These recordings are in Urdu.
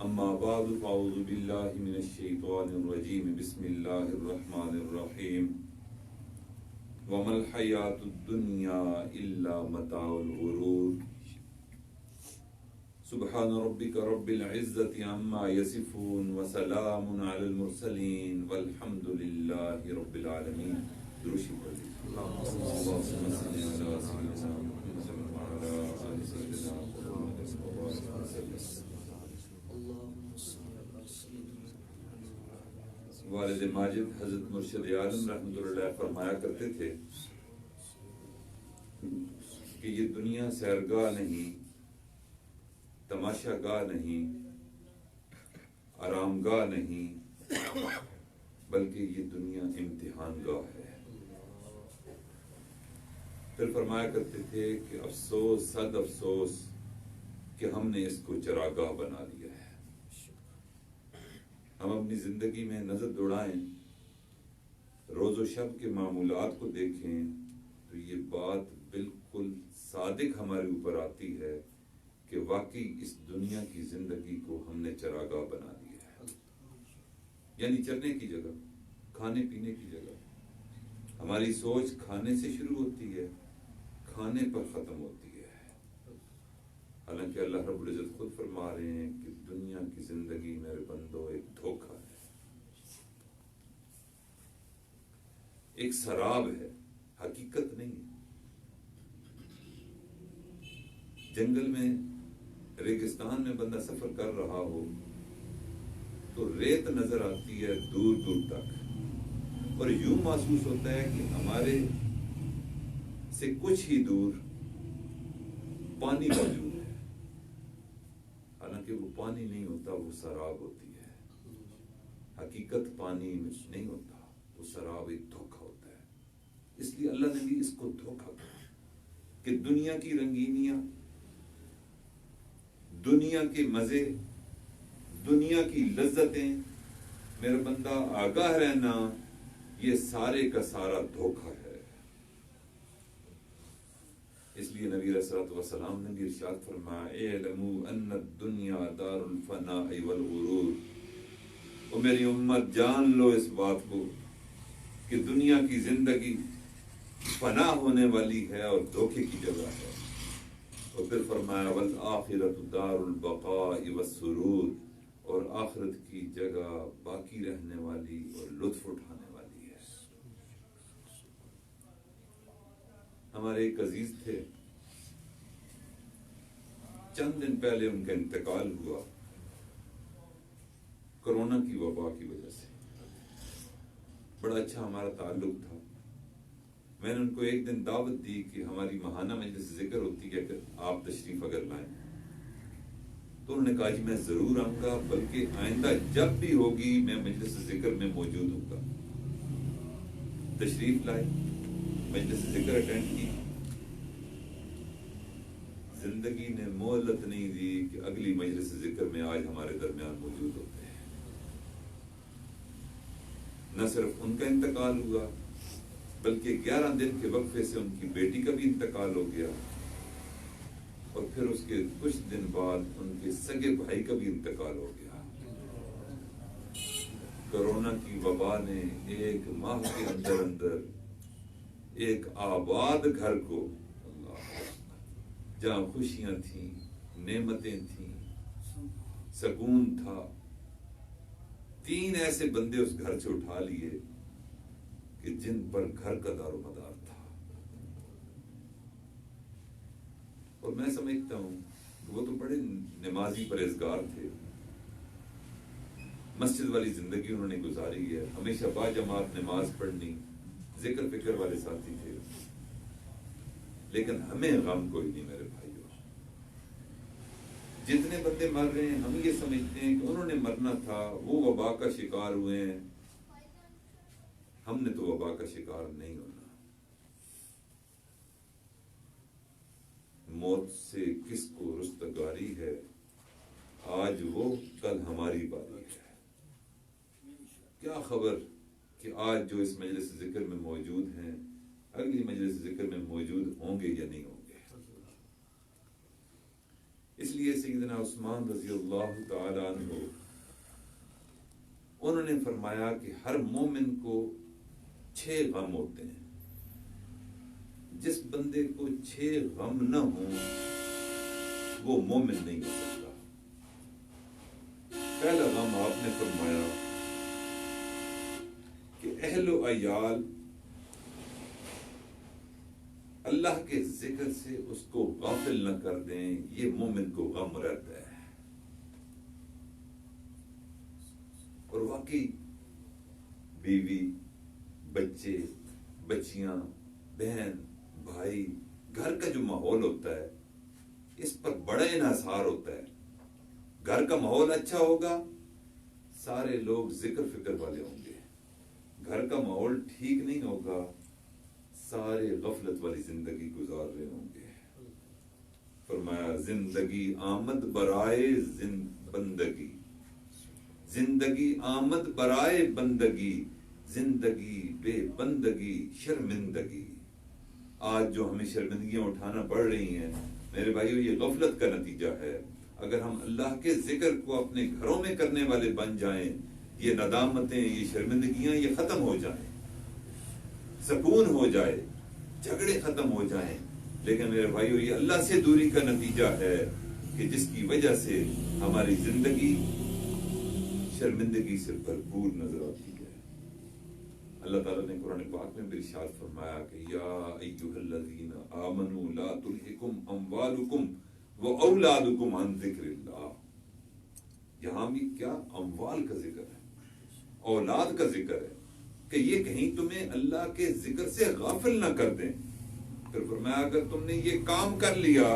اما بعد فاعوذ باللہ من الشیطان الرجیم بسم اللہ الرحمن الرحیم وما الحیاۃ الدنیا الا متاع الغرور سبحان ربک رب العزة عما یصفون وسلام علی المرسلین والحمد للہ رب العالمین. درود پڑھیے. اللهم صل على سيدنا محمد وعلى آل سيدنا محمد وبارك وسلم. والد ماجد حضرت مرشد عالم رحمۃ اللہ علیہ فرمایا کرتے تھے کہ یہ دنیا سیرگاہ نہیں، تماشا گاہ نہیں، آرام گاہ نہیں، بلکہ یہ دنیا امتحان گاہ ہے. پھر فرمایا کرتے تھے کہ افسوس صد افسوس کہ ہم نے اس کو چراگاہ بنا لیا ہے. ہم اپنی زندگی میں نظر دوڑائیں، روز و شب کے معمولات کو دیکھیں تو یہ بات بالکل صادق ہمارے اوپر آتی ہے کہ واقعی اس دنیا کی زندگی کو ہم نے چراگاہ بنا دیا ہے. یعنی چرنے کی جگہ، کھانے پینے کی جگہ. ہماری سوچ کھانے سے شروع ہوتی ہے، کھانے پر ختم ہوتی ہے. حالانکہ اللہ رب العزت خود فرما رہے ہیں کہ دنیا کی زندگی میرے بندو ایک دھوکہ ہے، ایک سراب ہے، حقیقت نہیں ہے. جنگل میں، ریگستان میں بندہ سفر کر رہا ہو تو ریت نظر آتی ہے دور دور تک، اور یوں محسوس ہوتا ہے کہ ہمارے سے کچھ ہی دور پانی موجود ہے. حالانکہ وہ پانی نہیں ہوتا، وہ سراب ہوتی ہے. حقیقت پانی میں نہیں ہوتا، وہ سراب ایک دھوکہ ہوتا ہے. اس لیے اللہ نے بھی اس کو دھوکہ کہا کہ دنیا کی رنگینیاں، دنیا کے مزے، دنیا کی لذتیں، میرا بندہ آگاہ رہنا، یہ سارے کا سارا دھوکہ ہے. اس لیے نبی علیہ الصلوۃ والسلام نے بھی ارشاد فرمایا اعلموا ان الدنیا دار الفناء والغرور. اور میری امت جان لو اس بات کو کہ دنیا کی زندگی فنا ہونے والی ہے اور دھوکے کی جگہ ہے. اور پھر فرمایا والآخرۃ دار البقاء والسرور. اور آخرت کی جگہ باقی رہنے والی اور لطف اٹھانے والی ہے. ہمارے ایک عزیز تھے، چند دن پہلے ان کا انتقال ہوا کرونا کی وبا کی وجہ سے. بڑا اچھا ہمارا تعلق تھا. میں نے ان کو ایک دن دعوت دی کہ ہماری ماہانہ مجلس ذکر ہوتی ہے کہ آپ تشریف اگر لائیں. تو انہوں نے کہا جی میں ضرور آؤں گا، بلکہ آئندہ جب بھی ہوگی میں مجلس ذکر میں موجود ہوں گا. تشریف لائے، مجلس ذکر اٹینڈ کی. زندگی نے مہلت نہیں دی کہ اگلی مجلس ذکر میں آج ہمارے درمیان موجود ہوتے ہیں. نہ صرف ان کا انتقال ہوا بلکہ 11 دن کے وقفے سے ان کی بیٹی کا بھی انتقال ہو گیا، اور پھر اس کے کچھ دن بعد ان کے سگے بھائی کا بھی انتقال ہو گیا. کرونا کی وبا نے ایک ماہ کے اندر اندر ایک آباد گھر کو، جہاں خوشیاں تھیں، نعمتیں تھیں، سکون تھا، 3 ایسے بندے اس گھر سے اٹھا لیے کہ جن پر گھر کا دار و مدار تھا. اور میں سمجھتا ہوں کہ وہ تو بڑے نمازی پرہیزگار تھے. مسجد والی زندگی انہوں نے گزاری ہے، ہمیشہ با جماعت نماز پڑھنی، ذکر فکر والے ساتھی تھے. لیکن ہمیں غم کوئی نہیں میرے بھائیوں. جتنے بندے مر رہے ہیں ہم یہ سمجھتے ہیں کہ انہوں نے مرنا تھا، وہ وبا کا شکار ہوئے ہیں. ہم نے تو وبا کا شکار نہیں ہونا. موت سے کس کو رستگاری ہے، آج وہ کل ہماری باری ہے. کیا خبر کہ آج جو اس مجلس ذکر میں موجود ہیں اگلی مجلس ذکر میں موجود ہوں گے یا نہیں ہوں گے. اس لیے سیدنا عثمان رضی اللہ تعالیٰ عنہ انہوں نے فرمایا کہ ہر مومن کو 6 غم ہوتے ہیں. جس بندے کو 6 غم نہ ہوں وہ مومن نہیں ہو سکتا. پہلا غم آپ نے فرمایا کہ اہل و عیال اللہ کے ذکر سے اس کو غافل نہ کر دیں. یہ مومن کو غم رہتا ہے. اور واقعی بیوی، بچے، بچیاں، بہن، بھائی، گھر کا جو ماحول ہوتا ہے اس پر بڑا انحصار ہوتا ہے. گھر کا ماحول اچھا ہوگا، سارے لوگ ذکر فکر والے ہوں گے. گھر کا ماحول ٹھیک نہیں ہوگا، سارے غفلت والی زندگی گزار رہے ہوں گے. فرمایا زندگی آمد برائے بندگی، زندگی آمد برائے بندگی، زندگی بے بندگی شرمندگی. آج جو ہمیں شرمندگیاں اٹھانا پڑ رہی ہیں میرے بھائیو، یہ غفلت کا نتیجہ ہے. اگر ہم اللہ کے ذکر کو اپنے گھروں میں کرنے والے بن جائیں، یہ ندامتیں، یہ شرمندگیاں یہ ختم ہو جائیں، سکون ہو جائے، جھگڑے ختم ہو جائیں. لیکن میرے بھائیو، یہ اللہ سے دوری کا نتیجہ ہے کہ جس کی وجہ سے ہماری زندگی شرمندگی سے بھرپور نظر آتی ہے. اللہ تعالیٰ نے قرآن پاک میں بھی ارشاد فرمایا کہ یا ایھا الذین آمنوا لا تلھکم اموالکم واولادکم عن ذکر اللہ. یہاں بھی کیا اموال کا ذکر ہے، اولاد کا ذکر ہے کہ یہ کہیں تمہیں اللہ کے ذکر سے غافل نہ کر دیں. پھر فرمایا اگر تم نے یہ کام کر لیا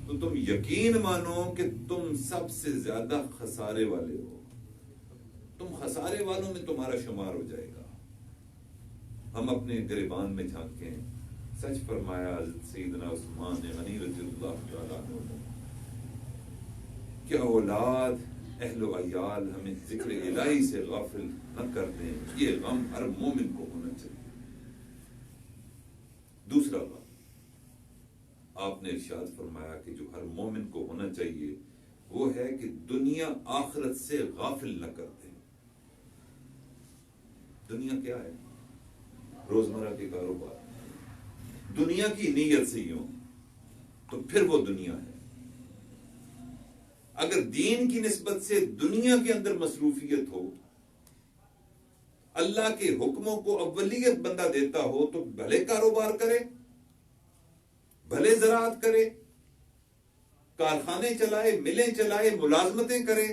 تو تم یقین مانو کہ تم سب سے زیادہ خسارے والے ہو. تم خسارے والوں میں تمہارا شمار ہو جائے گا. ہم اپنے گریبان میں جھانکیں. سچ فرمایا سیدنا عثمان غنی رضی اللہ تعالیٰ عنہ کہ اولاد، اہل و عیال ہمیں ذکر الہی سے غافل نہ کر دیں. یہ غم ہر مومن کو ہونا چاہیے. دوسرا غم آپ نے ارشاد فرمایا کہ جو ہر مومن کو ہونا چاہیے وہ ہے کہ دنیا آخرت سے غافل نہ کر دیں. دنیا کیا ہے؟ روزمرہ کے کاروبار. دنیا کی نیت سے یوں تو پھر وہ دنیا ہے. اگر دین کی نسبت سے دنیا کے اندر مصروفیت ہو، اللہ کے حکموں کو اولیت بندہ دیتا ہو تو بھلے کاروبار کرے، بھلے زراعت کرے، کارخانے چلائے، ملیں چلائے، ملازمتیں کرے.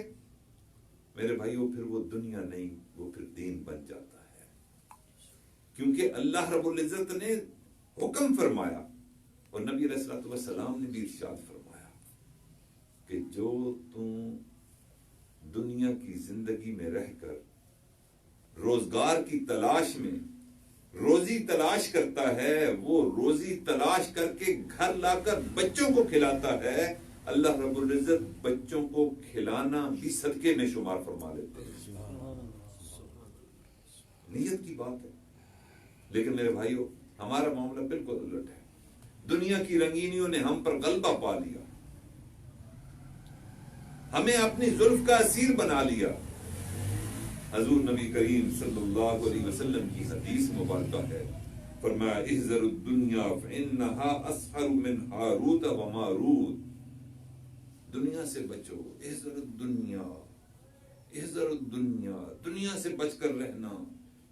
میرے بھائیوں پھر وہ دنیا نہیں، وہ پھر دین بن جاتا ہے. کیونکہ اللہ رب العزت نے حکم فرمایا اور نبی علیہ الصلوۃ والسلام نے بھی ارشاد فرمایا کہ جو تم دنیا کی زندگی میں رہ کر روزگار کی تلاش میں روزی تلاش کرتا ہے، وہ روزی تلاش کر کے گھر لا کر بچوں کو کھلاتا ہے. اللہ رب العزت بچوں کو کھلانا بھی صدقے میں شمار فرما لیتے ہیں. نیت کی بات ہے. لیکن میرے بھائیوں ہمارا معاملہ بالکل الٹ ہے. دنیا کی رنگینیوں نے ہم پر غلبہ پا لیا، ہمیں اپنی زلف کا اسیر بنا لیا. حضور نبی کریم صلی اللہ علیہ وسلم کی حدیث مبارکہ ہے، فرمایا احذروا الدنیا فإنها اسحر من ہاروت و ماروت. دنیا سے بچو. احذروا الدنیا، احذروا الدنیا، دنیا سے بچ کر رہنا.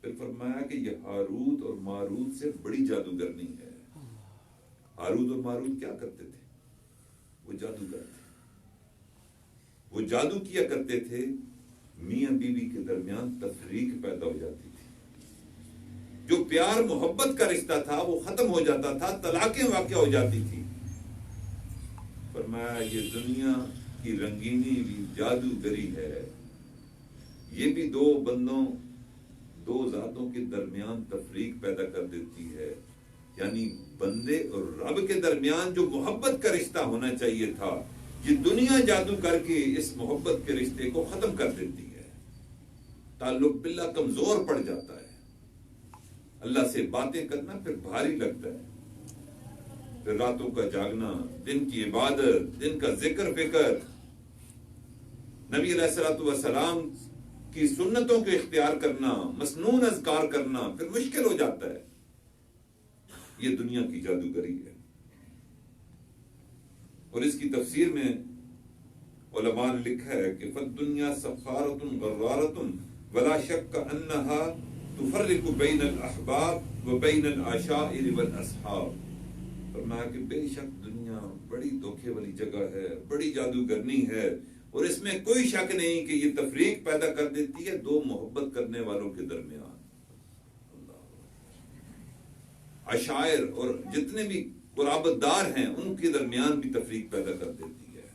پھر فرمایا کہ یہ ہاروت اور ماروت سے بڑی جادوگرنی ہے. ہاروت اور ماروت کیا کرتے تھے؟ وہ جادوگر تھے. وہ جادو کیا کرتے تھے. میاں بیوی کے درمیان تفریق پیدا ہو جاتی تھی. جو پیار محبت کا رشتہ تھا وہ ختم ہو جاتا تھا، طلاقیں واقع ہو جاتی تھی. فرمایا یہ دنیا کی رنگینی بھی جادوگری ہے. یہ بھی دو بندوں، دو ذاتوں کے درمیان تفریق پیدا کر دیتی ہے. یعنی بندے اور رب کے درمیان جو محبت کا رشتہ ہونا چاہیے تھا، یہ دنیا جادو کر کے اس محبت کے رشتے کو ختم کر دیتی ہے. تعلق باللہ کمزور پڑ جاتا ہے. اللہ سے باتیں کرنا پھر بھاری لگتا ہے. پھر راتوں کا جاگنا، دن کی عبادت، دن کا ذکر فکر، نبی علیہ الصلوۃ والسلام کی سنتوں کو اختیار کرنا، مسنون اذکار کرنا پھر مشکل ہو جاتا ہے. یہ دنیا کی جادوگری ہے. اور اس کی تفسیر میں علماء نے لکھا ہے کہ فالدنیا سخارۃ غرارۃ ولا شک انہا تفرق بین الاحباب وبین العشائر والاصحاب. فرمایا کہ بے شک دنیا بڑی دھوکے والی جگہ ہے، بڑی جادوگرنی ہے، اور اس میں کوئی شک نہیں کہ یہ تفریق پیدا کر دیتی ہے دو محبت کرنے والوں کے درمیان. عشائر اور جتنے بھی قرابت دار ہیں ان کے درمیان بھی تفریق پیدا کر دیتی ہے.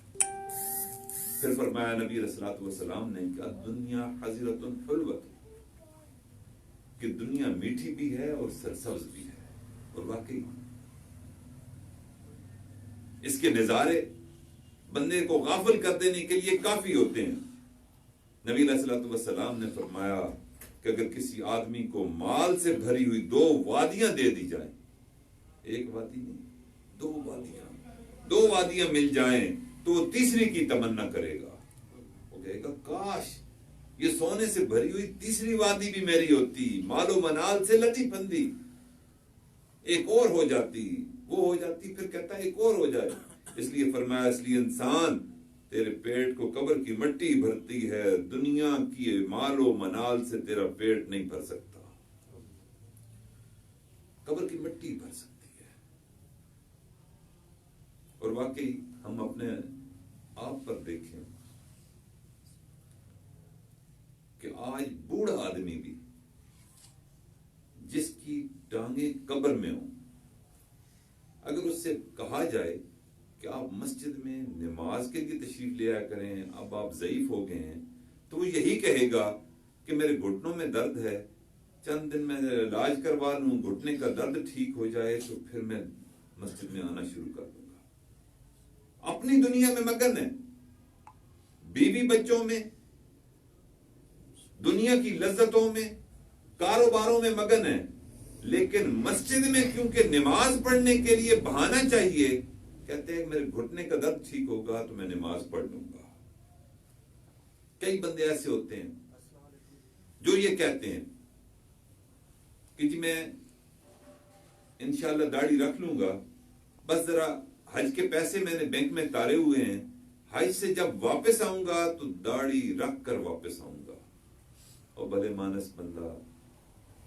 پھر فرمایا نبی علیہ الصلوۃ والسلام نے کہ دنیا حضرۃ حلوۃ، کہ دنیا میٹھی بھی ہے اور سرسبز بھی ہے. اور واقعی اس کے نظارے بندے کو غافل کر دینے کے لیے کافی ہوتے ہیں. نبی علیہ الصلوۃ والسلام نے فرمایا کہ اگر کسی آدمی کو مال سے بھری ہوئی 2 وادیاں دے دی جائیں، ایک وادی نہیں، 2 وادیاں مل جائیں تو وہ تیسری کی تمنا کرے گا. وہ کہے گا کاش یہ سونے سے بھری ہوئی تیسری وادی بھی میری ہوتی، مال و منال سے لدی پھندی، ایک اور ہو جاتی، وہ ہو جاتی، پھر کہتا ہے ایک اور ہو جائے. اس لیے فرمایا اس لیے انسان تیرے پیٹ کو قبر کی مٹی بھرتی ہے، دنیا کی مال و منال سے تیرا پیٹ نہیں بھر سکتا. قبر کی مٹی بھر سکتی ہے. اور واقعی ہم اپنے آپ پر دیکھیں کہ آج بوڑھا آدمی بھی جس کی ٹانگیں قبر میں ہوں، اگر اس سے کہا جائے کہ آپ مسجد میں نماز کے لیے تشریف لے آیا کریں، اب آپ ضعیف ہو گئے ہیں، تو وہ یہی کہے گا کہ میرے گھٹنوں میں درد ہے، چند دن میں علاج کروا لوں، گھٹنے کا درد ٹھیک ہو جائے تو پھر میں مسجد میں آنا شروع کر دوں گا. اپنی دنیا میں مگن ہے، بیوی بچوں میں، دنیا کی لذتوں میں، کاروباروں میں مگن ہے، لیکن مسجد میں کیونکہ نماز پڑھنے کے لیے بہانا چاہیے، کہتے ہیں میرے گھٹنے کا درد ٹھیک ہوگا تو میں نماز پڑھ لوں گا. کئی بندے ایسے ہوتے ہیں جو یہ کہتے ہیں کہ جی میں انشاءاللہ داڑھی رکھ لوں گا، بس ذرا حج کے پیسے میں نے بینک میں تارے ہوئے ہیں، حج سے جب واپس آؤں گا تو داڑھی رکھ کر واپس آؤں گا. اور بھلے مانس بندہ،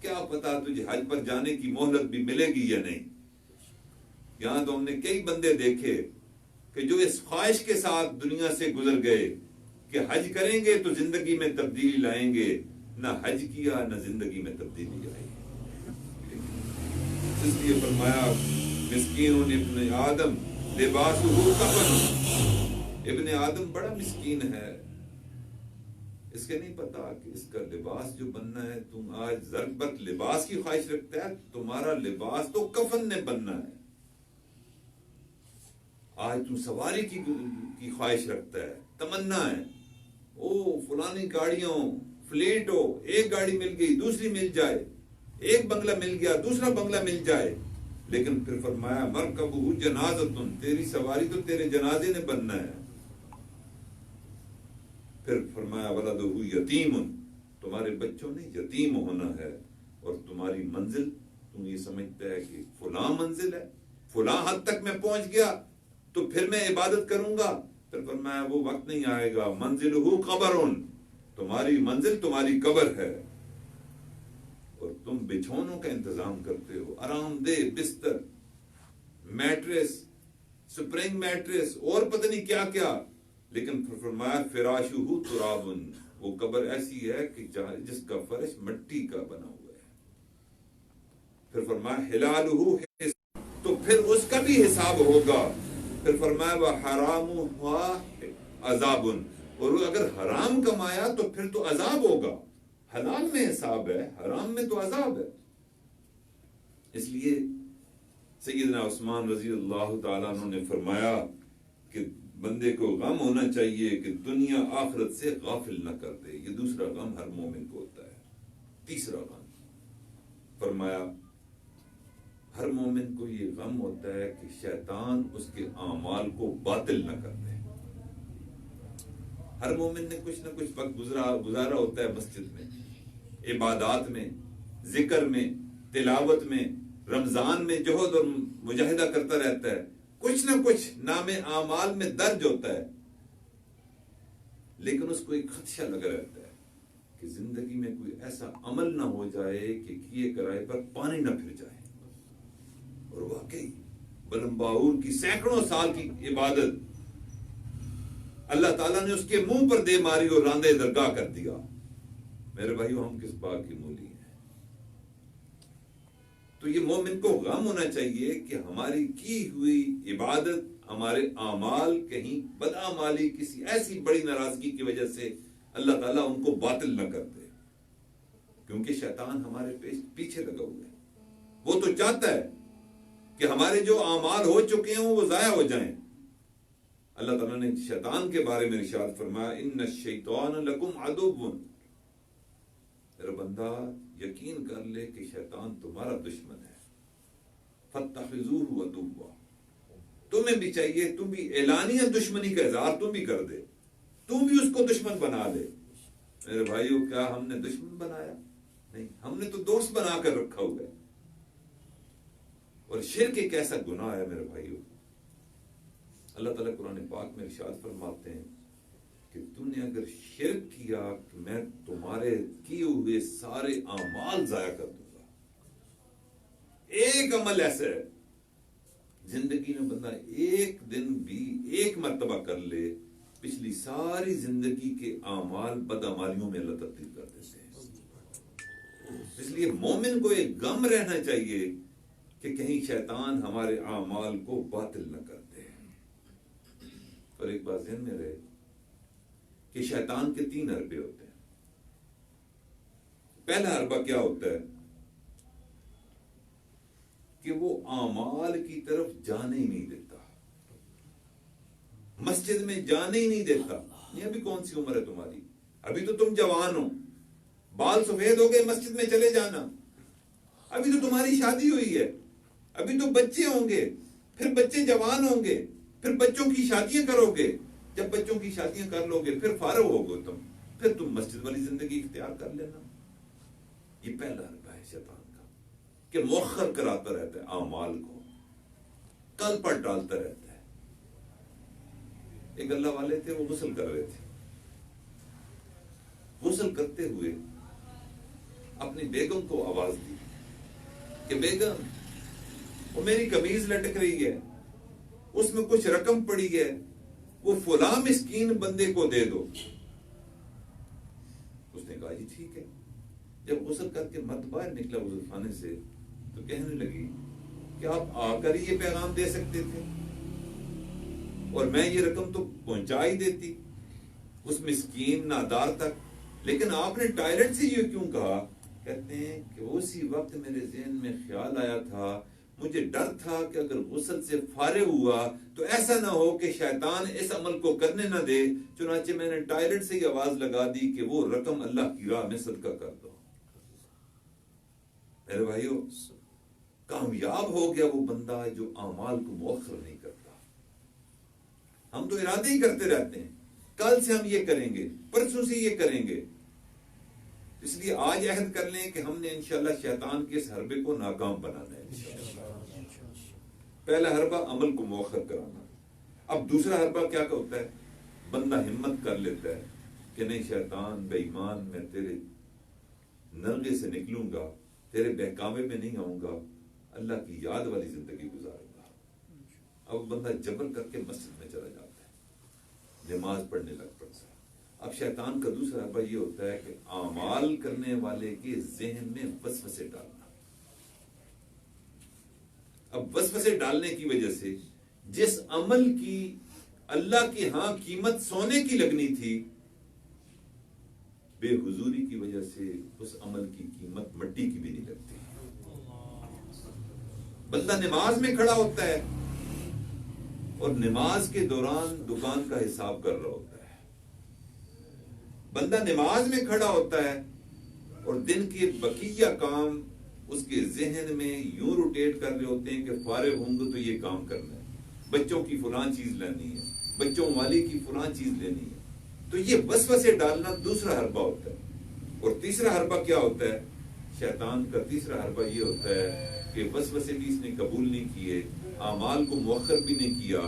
کیا پتا تجھے حج پر جانے کی مہلت بھی ملے گی یا نہیں. یہاں تو ہم نے کئی بندے دیکھے کہ جو اس خواہش کے ساتھ دنیا سے گزر گئے کہ حج کریں گے تو زندگی میں تبدیلی لائیں گے، نہ حج کیا نہ زندگی میں تبدیلی آئی. اس لیے فرمایا مسکین ابن آدم لباسہ کفن. ابن آدم بڑا مسکین ہے، اس کے نہیں پتا کہ اس کا لباس جو بننا ہے. تم آج زرق برق لباس کی خواہش رکھتا ہے، تمہارا لباس تو کفن نے بننا ہے. آج تم سواری کی خواہش رکھتا ہے، تمنا ہے، او فلانی گاڑیوں فلیٹ ہو، ایک گاڑی مل گئی دوسری مل جائے، ایک بنگلہ مل گیا دوسرا بنگلہ مل جائے. لیکن پھر فرمایا مرکبہ جنازۃ، تیری سواری تو تیرے جنازے نے بننا ہے. پھر فرمایا ولدہ یتیم، تمہارے بچوں نے یتیم ہونا ہے. اور تمہاری منزل، تم یہ سمجھتا ہے کہ فلاں منزل ہے، فلاں حد تک میں پہنچ گیا تو پھر میں عبادت کروں گا. پھر فرمایا وہ وقت نہیں آئے گا، منزلہ قبر، تمہاری منزل تمہاری قبر ہے. اور تم بچھونوں کا انتظام کرتے ہو، آرام دہ بستر، میٹریس، سپرنگ میٹریس اور پتہ نہیں کیا کیا، لیکن پھر فرمایا فراشہ تراب، وہ قبر ایسی ہے کہ جس کا فرش مٹی کا بنا ہوا ہے. پھر فرمایا حلالہ، تو پھر اس کا بھی حساب ہوگا. پھر فرمایا وحرامہ عذاب، اور اگر حرام کمایا تو پھر تو عذاب ہوگا. حلال میں حساب ہے، حرام میں تو عذاب ہے. اس لیے سیدنا عثمان رضی اللہ تعالیٰ عنہ نے فرمایا کہ بندے کو غم ہونا چاہیے کہ دنیا آخرت سے غافل نہ کر دے. یہ دوسرا غم ہر مومن کو ہوتا ہے. تیسرا غم فرمایا ہر مومن کو یہ غم ہوتا ہے کہ شیطان اس کے اعمال کو باطل نہ کر دے. ہر مومن نے کچھ نہ کچھ وقت گزارا ہوتا ہے مسجد میں، عبادات میں، ذکر میں، تلاوت میں، رمضان میں جوہد اور مجاہدہ کرتا رہتا ہے، کچھ نہ کچھ نام اعمال میں درج ہوتا ہے، لیکن اس کو ایک خدشہ لگا رہتا ہے کہ زندگی میں کوئی ایسا عمل نہ ہو جائے کہ کیے کرائے پر پانی نہ پھر جائے. اور واقعی بلمباور کی سینکڑوں سال کی عبادت اللہ تعالیٰ نے اس کے منہ پر دے ماری اور راندے درگاہ کر دیا. میرے بھائیو، ہم کس بات کی مولی ہیں؟ تو یہ مومن کو غم ہونا چاہیے کہ ہماری کی ہوئی عبادت، ہمارے اعمال کہیں بدعمالی کسی ایسی بڑی ناراضگی کی وجہ سے اللہ تعالیٰ ان کو باطل نہ کر دے، کیونکہ شیطان ہمارے پیچھے لگا ہوا ہے. وہ تو چاہتا ہے کہ ہمارے جو اعمال ہو چکے ہیں وہ ضائع ہو جائیں. اللہ تعالیٰ نے شیطان کے بارے میں ارشاد فرمایا، ان الشیطان لکم عدو. میرا بندہ یقین کر لے کہ شیطان تمہارا دشمن ہے. فاتخذوہ عدوا. تمہیں بھی چاہیے تم بھی اعلانیہ دشمنی کا اظہار تم بھی کر دے، تم بھی اس کو دشمن بنا لے. میرے بھائیو، کیا ہم نے دشمن بنایا؟ نہیں، ہم نے تو دوست بنا کر رکھا ہوا ہے. اور شرک ایک ایسا گناہ ہے میرے بھائیو. اللہ تعالیٰ قرآن پاک میں ارشاد فرماتے ہیں کہ تم نے اگر شرک کیا کہ میں تمہارے کیے ہوئے سارے اعمال ضائع کر دوں گا. ایک عمل ایسا ہے زندگی میں بندہ ایک دن بھی ایک مرتبہ کر لے، پچھلی ساری زندگی کے اعمال بدعمالیوں میں اللہ تبدیل کر دیتے ہیں. اس لیے مومن کو ایک غم رہنا چاہیے کہ کہیں شیطان ہمارے اعمال کو باطل نہ کر دے. اور ایک بات ذہن میں رہے کہ شیطان کے 3 حربے ہوتے ہیں. پہلا حربہ کیا ہوتا ہے کہ وہ اعمال کی طرف جانے ہی نہیں دیتا، مسجد میں جانے ہی نہیں دیتا. یہ ابھی کون سی عمر ہے تمہاری؟ ابھی تو تم جوان ہو، بال سفید ہو گئے، مسجد میں چلے جانا. ابھی تو تمہاری شادی ہوئی ہے، ابھی تو بچے ہوں گے، پھر بچے جوان ہوں گے، پھر بچوں کی شادیاں کرو گے. جب بچوں کی شادیاں کر لو گے پھر فارغ ہوگے تم، پھر تم مسجد والی زندگی اختیار کر لینا. یہ پہلا حربہ ہے شیطان کا کہ مؤخر کراتا رہتا ہے اعمال کو، کل پر ڈالتا رہتا ہے. ایک اللہ والے تھے، وہ غسل کر رہے تھے. غسل کرتے ہوئے اپنی بیگم کو آواز دی کہ بیگم، وہ میری قمیض لٹک رہی ہے، اس میں کچھ رقم پڑی ہے، وہ فلاں مسکین بندے کو دے دو. اس نے کہا جی ٹھیک ہے. جب غسل کر کے مرد باہر نکلا غسل خانے سے تو کہنے لگی کہ آپ آ کر ہی یہ پیغام دے سکتے تھے اور میں یہ رقم تو پہنچا ہی دیتی اس مسکین نادار تک، لیکن آپ نے ٹائلٹ سے یہ کیوں کہا؟ کہتے ہیں کہ اسی وقت میرے ذہن میں خیال آیا تھا، مجھے ڈر تھا کہ اگر غسل سے فارغ ہوا تو ایسا نہ ہو کہ شیطان اس عمل کو کرنے نہ دے، چنانچہ میں نے ٹائلٹ سے ہی آواز لگا دی کہ وہ رقم اللہ کی راہ میں صدقہ کر دو. میرے بھائیو، کامیاب ہو گیا وہ بندہ جو اعمال کو مؤخر نہیں کرتا. ہم تو ارادے ہی کرتے رہتے ہیں، کل سے ہم یہ کریں گے، پرسوں سے یہ کریں گے. اس لیے آج عہد کر لیں کہ ہم نے انشاءاللہ شیطان کے اس حربے کو ناکام بنانا ہے. پہلا حربہ عمل کو مؤخر کرانا. اب دوسرا حربہ کیا ہوتا ہے؟ بندہ ہمت کر لیتا ہے کہ نہیں شیطان بے ایمان، میں تیرے نرغے سے نکلوں گا، تیرے بہکاوے میں نہیں آؤں گا، اللہ کی یاد والی زندگی گزاروں گا. اب بندہ جبر کر کے مسجد میں چلا جاتا ہے، نماز پڑھنے لگ پڑتا ہے. اب شیطان کا دوسرا حربہ یہ ہوتا ہے کہ اعمال کرنے والے کے ذہن میں وسوسے ڈالنا. اب وسوسے ڈالنے کی وجہ سے جس عمل کی اللہ کے ہاں قیمت سونے کی لگنی تھی، بے حضوری کی وجہ سے اس عمل کی قیمت مٹی کی بھی نہیں لگتی. بندہ نماز میں کھڑا ہوتا ہے اور نماز کے دوران دکان کا حساب کر رہا ہوتا ہے. بندہ نماز میں کھڑا ہوتا ہے اور دن کے بقیہ کام اس کے ذہن میں یوں روٹیٹ کر رہے ہوتے ہیں کہ فارغ ہوں گے تو یہ کام کرنا ہے، بچوں کی فلاں چیز لینی ہے، بچوں والی کی فلاں چیز لینی ہے. تو یہ وسوسے ڈالنا دوسرا حربہ ہوتا ہے. اور تیسرا حربہ کیا ہوتا ہے؟ شیطان کا تیسرا حربہ یہ ہوتا ہے کہ وسوسے بھی اس نے قبول نہیں کیے، اعمال کو مؤخر بھی نہیں کیا.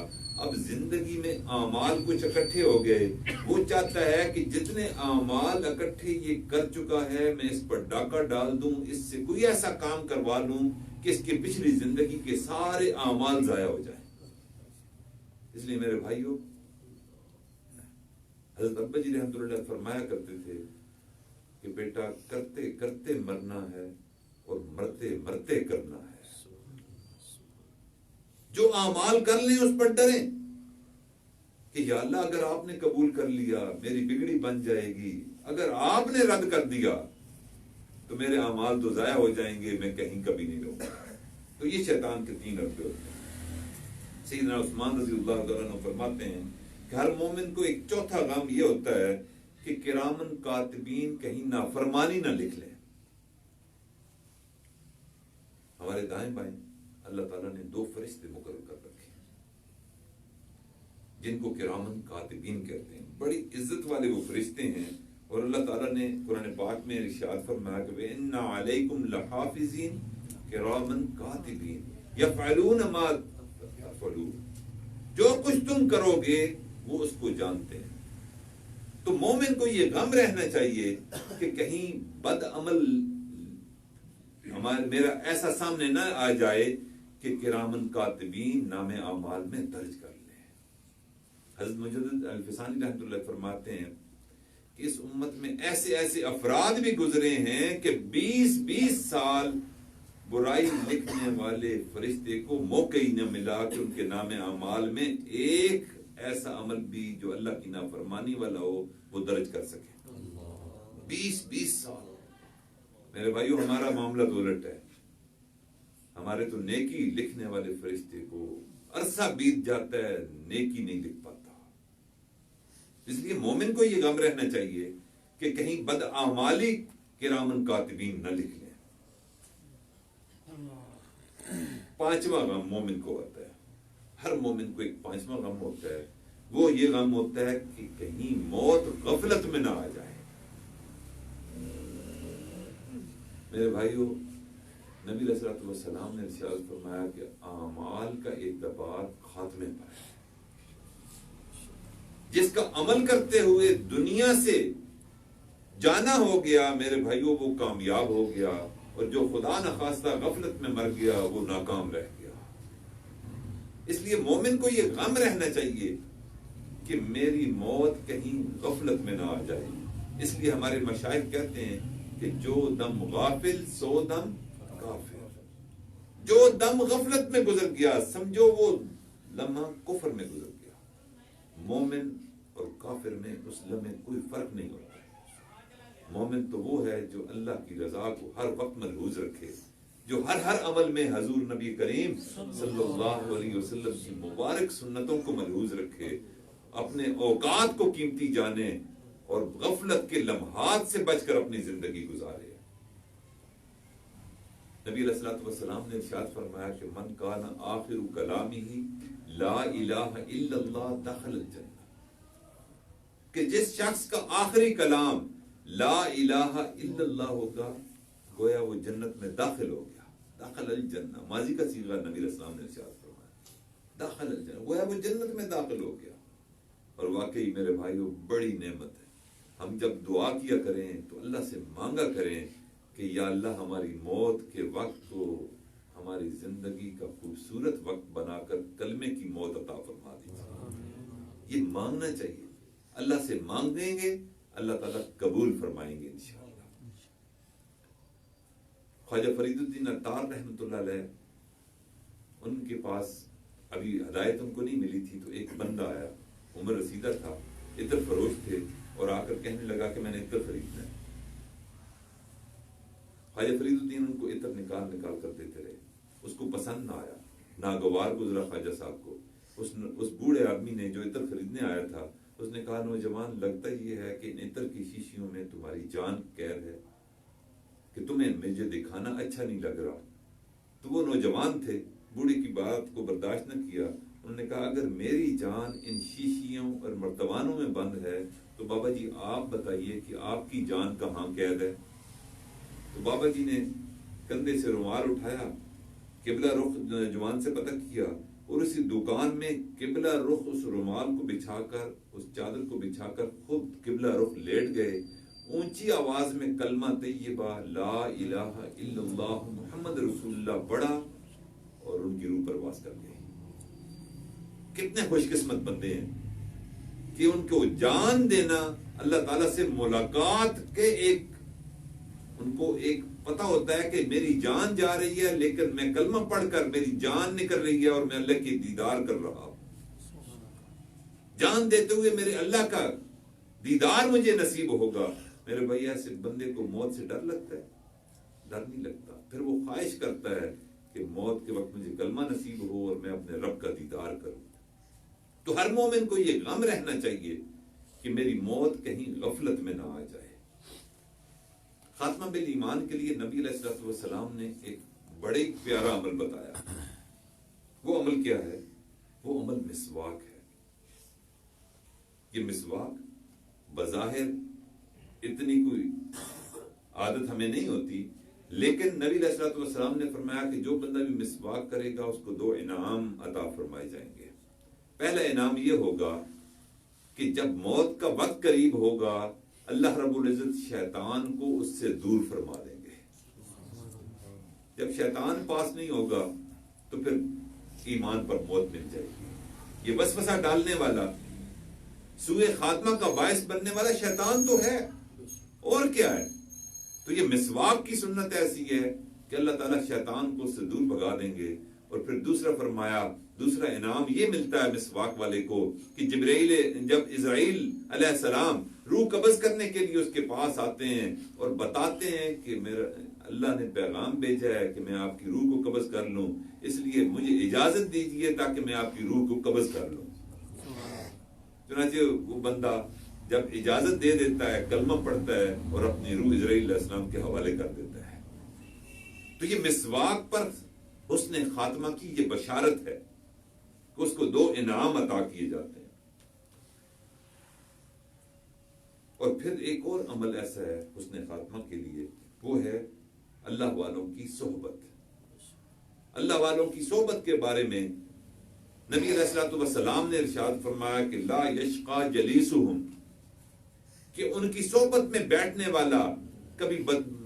اب زندگی میں اعمال کچھ اکٹھے ہو گئے، وہ چاہتا ہے کہ جتنے اعمال اکٹھے یہ کر چکا ہے میں اس پر ڈاکہ ڈال دوں، اس سے کوئی ایسا کام کروا لوں کہ اس کے پچھلی زندگی کے سارے اعمال ضائع ہو جائیں. اس لیے میرے بھائیوں، حضرت ابا جی رحمۃ اللہ فرمایا کرتے تھے کہ بیٹا کرتے کرتے مرنا ہے اور مرتے مرتے کرنا ہے. جو اعمال کر لیں اس پر ڈریں کہ یا اللہ اگر آپ نے قبول کر لیا میری بگڑی بن جائے گی، اگر آپ نے رد کر دیا تو میرے اعمال تو ضائع ہو جائیں گے، میں کہیں کبھی نہیں رہوں گا. تو یہ شیطان کے تین حربے ہوتے ہیں. سیدنا عثمان رضی اللہ تعالیٰ عنہ فرماتے ہیں کہ ہر مومن کو ایک چوتھا غم یہ ہوتا ہے کہ کرامن کاتبین کہیں نافرمانی نہ لکھ لیں. ہمارے دائیں بائیں اللہ تعالیٰ نے 2 فرشتے مقرر کر رکھے ہیں جن کو کرامن کاتبین کہتے ہیں. بڑی عزت والے وہ فرشتے ہیں. اور اللہ تعالیٰ نے قرآن پاک میں ارشاد فرمایا کہ وَإِنَّ عَلَيْكُمْ لَحَافِظِينَ کِرَامًا کاتبین یفعلون ما تفعلون. جو کچھ تم کرو گے وہ اس کو جانتے ہیں. تو مومن کو یہ غم رہنا چاہیے کہ کہیں بد عمل میرا ایسا سامنے نہ آ جائے کہ کرامن کاتبین نام اعمال میں درج کر لیں. حضرت مجدد الفسانی رحمۃ اللہ فرماتے ہیں کہ اس امت میں ایسے ایسے افراد بھی گزرے ہیں کہ 20 سال برائی لکھنے والے فرشتے کو موقع ہی نہ ملا کہ ان کے نام اعمال میں ایک ایسا عمل بھی جو اللہ کی نافرمانی والا ہو وہ درج کر سکے. 20 سال. میرے بھائیو ہمارا معاملہ تو الٹ ہے. ہمارے تو نیکی لکھنے والے فرشتے کو عرصہ بیت جاتا ہے، نیکی نہیں لکھ پاتا. اس لیے مومن کو یہ غم رہنا چاہیے کہ کہیں بد اعمالی کرامن کاتبین نہ لکھ لیں. 5واں غم مومن کو ہوتا ہے. ہر مومن کو ایک 5واں غم ہوتا ہے. وہ یہ غم ہوتا ہے کہ کہیں موت غفلت میں نہ آ جائے. میرے بھائیو، نبی علیہ الصلوۃ والسلام نے ارشاد فرمایا کہ اعمال کا اعتبار خاتمے پر ہے. جس کا عمل کرتے ہوئے دنیا سے جانا ہو گیا میرے بھائیو وہ کامیاب ہو گیا، اور جو خدا نخواستہ غفلت میں مر گیا وہ ناکام رہ گیا. اس لیے مومن کو یہ غم رہنا چاہیے کہ میری موت کہیں غفلت میں نہ آ جائے. اس لیے ہمارے مشائخ کہتے ہیں کہ جو دم غافل سو دم کافر. جو دم غفلت میں گزر گیا سمجھو وہ لمحہ کفر میں گزر گیا. مومن اور کافر میں اس لمحے کوئی فرق نہیں ہوتا. مومن تو وہ ہے جو اللہ کی رضا کو ہر وقت ملحوظ رکھے، جو ہر عمل میں حضور نبی کریم صلی اللہ علیہ وسلم کی مبارک سنتوں کو ملحوظ رکھے، اپنے اوقات کو قیمتی جانے اور غفلت کے لمحات سے بچ کر اپنی زندگی گزارے. نبی علیہ الصلوۃ والسلام نے ارشاد فرمایا کہ من کان آخر کلامہ لا الہ الا اللہ دخل الجنہ. کہ جس شخص کا آخری کلام لا الہ الا اللہ ہوگا گویا وہ جنت میں داخل ہو گیا. داخل الجنہ ماضی کا صیغہ نبی علیہ السلام نے ارشاد فرمایا. داخل الجنہ گویا وہ جنت میں داخل ہو گیا. اور واقعی میرے بھائیو بڑی نعمت ہے. ہم جب دعا کیا کریں تو اللہ سے مانگا کریں کہ یا اللہ ہماری موت کے وقت کو ہماری زندگی کا خوبصورت وقت بنا کر کلمے کی موت عطا فرما دیجیے. یہ مانگنا چاہیے. اللہ سے مانگیں گے اللہ تعالیٰ قبول فرمائیں گے انشاءاللہ. خواجہ فرید الدین عطار رحمۃ اللہ علیہ، ان کے پاس ابھی ہدایت ان کو نہیں ملی تھی تو ایک بندہ آیا، عمر رسیدہ تھا، عطر فروش تھے، اور آ کر کہنے لگا کہ میں نے عطر خریدنا ہے. خواجہ فرید الدین ان کو عطر نکال کر دیتے رہے. اس کو پسند نہ آیا، ناگوار گزرا خواجہ صاحب کو. اس بوڑھے آدمی نے جو عطر خریدنے آیا تھا اس نے کہا نوجوان لگتا یہ ہے کہ ان عطر کی شیشیوں میں تمہاری جان قید ہے. کہ تمہیں مجھے دکھانا اچھا نہیں لگ رہا. تو وہ نوجوان تھے، بوڑھے کی بات کو برداشت نہ کیا. انہوں نے کہا اگر میری جان ان شیشیوں اور مرتبانوں میں بند ہے تو بابا جی آپ بتائیے کہ آپ کی جان کہاں قید ہے. تو بابا جی نے کندھے سے رومال اٹھایا، قبلہ رخ نوجوان سے پتہ کیا، اور اسی دکان میں قبلہ رخ اس رومال کو بچھا کر، اس چادر کو بچھا کر خود قبلہ رخ لیٹ گئے. اونچی آواز میں کلمہ طیبہ لا الہ الا اللہ محمد رسول اللہ پڑھا اور ان کی روح پرواز کر گئی. کتنے خوش قسمت بندے ہیں کہ ان کو جان دینا، اللہ تعالیٰ سے ملاقات کے ایک ان کو ایک پتہ ہوتا ہے کہ میری جان جا رہی ہے لیکن میں کلمہ پڑھ کر میری جان نکل رہی ہے اور میں اللہ کی دیدار کر رہا ہوں. جان دیتے ہوئے میرے اللہ کا دیدار مجھے نصیب ہوگا. میرے بھائی ایسے بندے کو موت سے ڈر لگتا ہے؟ ڈر نہیں لگتا. پھر وہ خواہش کرتا ہے کہ موت کے وقت مجھے کلمہ نصیب ہو اور میں اپنے رب کا دیدار کروں. تو ہر مومن کو یہ غم رہنا چاہیے کہ میری موت کہیں غفلت میں نہ آ جائے. خاتمہ بالایمان کے لیے نبی علیہ الصلوۃ والسلام نے ایک بڑے پیارا عمل بتایا. وہ عمل کیا ہے؟ وہ عمل مسواک ہے. یہ مسواک بظاہر اتنی کوئی عادت ہمیں نہیں ہوتی، لیکن نبی علیہ الصلوۃ والسلام نے فرمایا کہ جو بندہ بھی مسواک کرے گا اس کو 2 انعام عطا فرمائے جائیں گے. پہلا انعام یہ ہوگا کہ جب موت کا وقت قریب ہوگا اللہ رب العزت شیطان کو اس سے دور فرما دیں گے. جب شیطان پاس نہیں ہوگا تو پھر ایمان پر موت مل جائے گی. یہ وسوسہ ڈالنے والا، سوء خاتمہ کا باعث بننے والا شیطان تو ہے، اور کیا ہے. تو یہ مسواک کی سنت ایسی ہے کہ اللہ تعالیٰ شیطان کو اس سے دور بھگا دیں گے. اور پھر دوسرا فرمایا، دوسرا انعام یہ ملتا ہے مسواک والے کو کہ جب اسرائیل علیہ السلام روح قبض کرنے کے لیے اس کے پاس آتے ہیں اور بتاتے ہیں کہ میرا اللہ نے پیغام بھیجا ہے کہ میں آپ کی روح کو قبض کر لوں، اس لیے مجھے اجازت دیجیے تاکہ میں آپ کی روح کو قبض کر لوں. چنانچہ وہ بندہ جب اجازت دے دیتا ہے، کلمہ پڑھتا ہے اور اپنی روح اسرائیل علیہ السلام کے حوالے کر دیتا ہے. تو یہ مسواک پر حسن خاتمہ کی یہ بشارت ہے کہ اس کو 2 انعام عطا کیے جاتے ہیں. اور پھر ایک اور عمل ایسا ہے حسن خاتمہ کے لیے، وہ ہے اللہ والوں کی صحبت. اللہ والوں کی صحبت کے بارے میں نبی علیہ الصلوۃ والسلام نے ارشاد فرمایا کہ لا یشقى جلیسہم، کہ ان کی صحبت میں بیٹھنے والا کبھی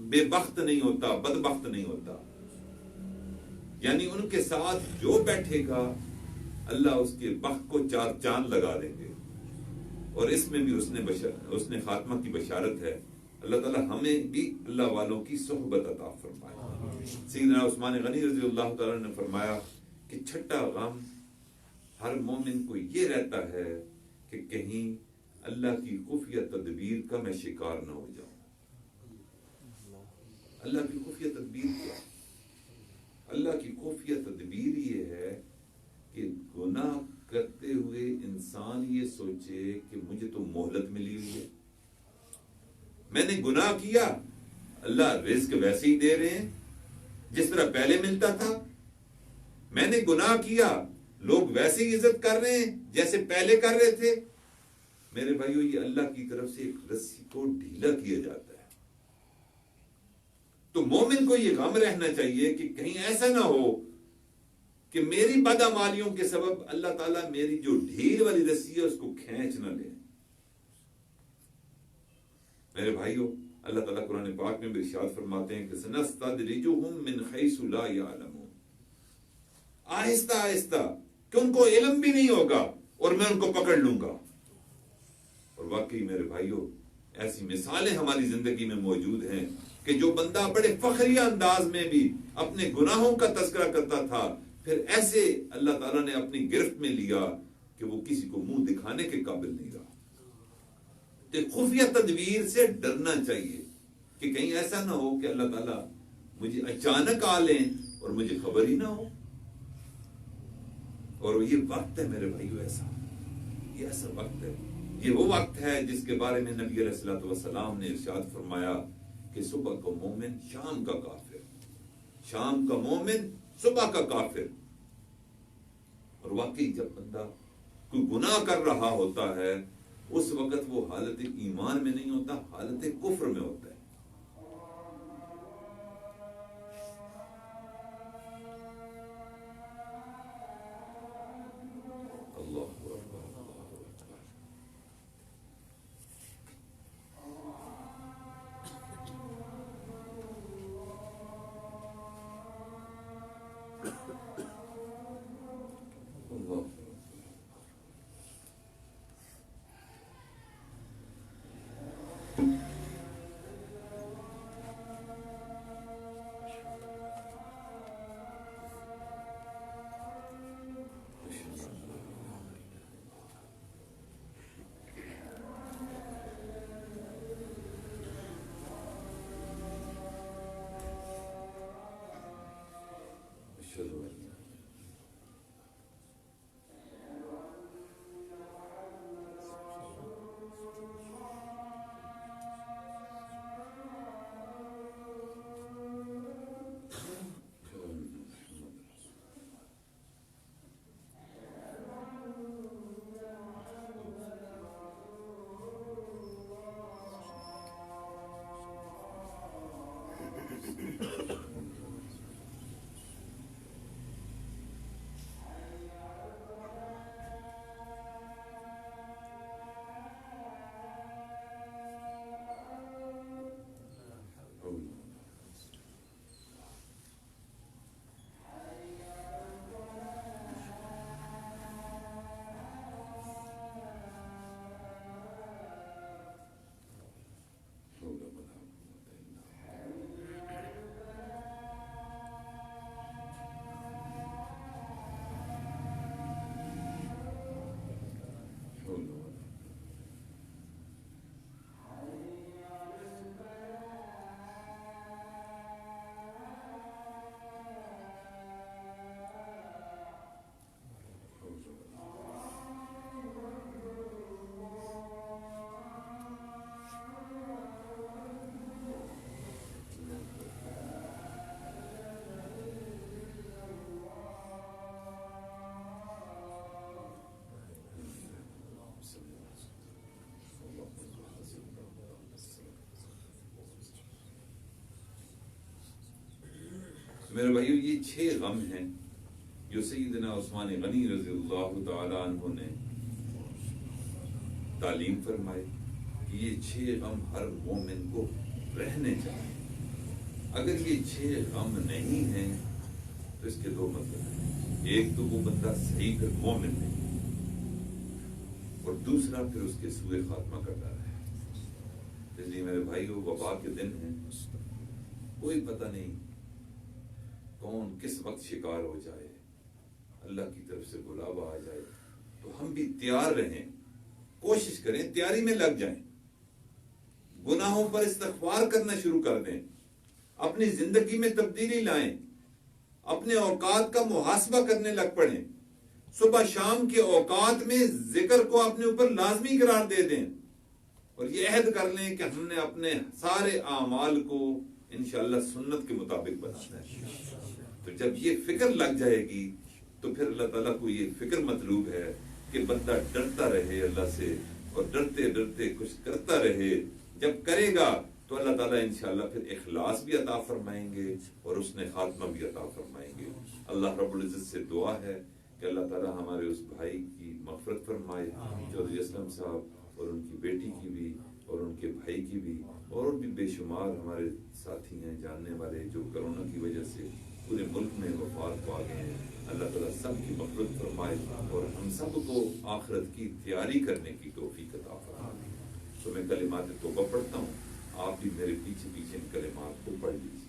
بے بخت نہیں ہوتا، بدبخت نہیں ہوتا. یعنی ان کے ساتھ جو بیٹھے گا اللہ اس کے بخت کو 4 چاند لگا دیں گے. اور اس میں بھی اس نے خاتمہ کی بشارت ہے. اللہ تعالی ہمیں بھی اللہ والوں کی صحبت عطا فرمائے. سیدنا عثمان غنی رضی اللہ تعالیٰ نے فرمایا کہ چھٹا غم ہر مومن کو یہ رہتا ہے کہ کہیں اللہ کی خفیہ تدبیر کا میں شکار نہ ہو جاؤں. اللہ کی خفیہ تدبیر کیا؟ اللہ کی خفیہ تدبیر یہ ہے کہ گناہ کرتے ہوئے انسان یہ سوچے کہ مجھے تو مہلت ملی ہوئی ہے، میں نے گناہ کیا، اللہ رزق ویسے ہی دے رہے ہیں جس طرح پہلے ملتا تھا. میں نے گناہ کیا، لوگ ویسے ہی عزت کر رہے ہیں جیسے پہلے کر رہے تھے. میرے بھائیو، یہ اللہ کی طرف سے ایک رسی کو ڈھیلا کیا جاتا ہے. تو مومن کو یہ غم رہنا چاہیے کہ کہیں ایسا نہ ہو کہ میری بدعمالیوں کے سبب اللہ تعالیٰ میری جو ڈھیل والی رسی ہے اس کو کھینچ نہ لے. میرے بھائیو، اللہ تعالیٰ قرآن پاک میں بھی ارشاد فرماتے ہیں کہ سنستدرجہم من حیث لا یعلمون، آہستہ آہستہ کہ ان کو علم بھی نہیں ہوگا اور میں ان کو پکڑ لوں گا. اور واقعی میرے بھائیو، ایسی مثالیں ہماری زندگی میں موجود ہیں کہ جو بندہ بڑے فخریہ انداز میں بھی اپنے گناہوں کا تذکرہ کرتا تھا، پھر ایسے اللہ تعالیٰ نے اپنی گرفت میں لیا کہ وہ کسی کو منہ دکھانے کے قابل نہیں رہا. تو خفیہ تدبیر سے ڈرنا چاہیے کہ کہیں ایسا نہ ہو کہ اللہ تعالیٰ مجھے اچانک آ لیں اور مجھے خبر ہی نہ ہو. اور یہ وقت ہے میرے بھائیو، یہ ایسا وقت ہے، یہ وہ وقت ہے جس کے بارے میں نبی علیہ الصلوۃ والسلام نے ارشاد فرمایا کہ صبح کا مومن شام کا کافر، شام کا مومن صبح کا کافر. اور واقعی جب بندہ کوئی گناہ کر رہا ہوتا ہے اس وقت وہ حالت ایمان میں نہیں ہوتا، حالت کفر میں ہوتا ہے. اللہ اکبر، اللہ اکبر. اللہ میرے بھائیو، یہ 6 غم ہیں جو سیدنا عثمان غنی رضی اللہ تعالی عنہ نے تعلیم فرمائی کہ یہ 6 غم ہر مومن کو رہنے چاہیے. اگر یہ 6 غم نہیں ہیں تو اس کے 2 مطلب ہیں. ایک تو وہ بندہ صحیح کر مومن نہیں، اور دوسرا پھر اس کے سوء خاتمہ کا ڈر ہے. اس لیے میرے بھائیو، وبا کے دن ہیں، کوئی پتہ نہیں کون کس وقت شکار ہو جائے. اللہ کی طرف سے بلاوا آ جائے تو ہم بھی تیار رہیں، کوشش کریں، تیاری میں لگ جائیں، گناہوں پر استغفار کرنا شروع کر دیں، اپنی زندگی میں تبدیلی لائیں، اپنے اوقات کا محاسبہ کرنے لگ پڑیں. صبح شام کے اوقات میں ذکر کو اپنے اوپر لازمی قرار دے دیں، اور یہ عہد کر لیں کہ ہم نے اپنے سارے اعمال کو انشاءاللہ سنت کے مطابق بنانا ہے. تو جب یہ فکر لگ جائے گی تو پھر اللہ تعالیٰ کو یہ فکر مطلوب ہے کہ بندہ ڈرتا رہے اللہ سے، اور ڈرتے ڈرتے کچھ کرتا رہے. جب کرے گا تو اللہ تعالیٰ انشاءاللہ پھر اخلاص بھی عطا فرمائیں گے اور اس نے خاتمہ بھی عطا فرمائیں گے. اللہ رب العزت سے دعا ہے کہ اللہ تعالیٰ ہمارے اس بھائی کی مغفرت فرمائے، چودھری اسلم صاحب، اور ان کی بیٹی کی بھی، اور ان کے بھائی کی بھی، اور بھی بے شمار ہمارے ساتھی ہیں جاننے والے جو کرونا کی وجہ سے پورے ملک میں وفات پا گئے ہیں. اللہ تعالیٰ سب کی مغفرت فرمائے اور ہم سب کو آخرت کی تیاری کرنے کی توفیق عطا فرمائے. تو میں کلمات توبہ پڑھتا ہوں، آپ بھی میرے پیچھے پیچھے ان کلمات کو پڑھ لیجیے.